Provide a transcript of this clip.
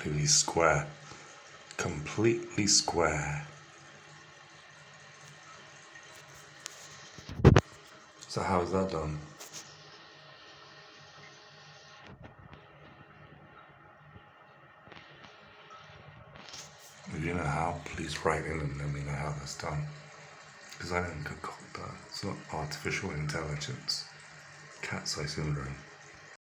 completely square. Completely square. So how is that done? If you know how, please write in and let me know how that's done. Because I didn't concoct that. It's not artificial intelligence. Cat's eye syndrome.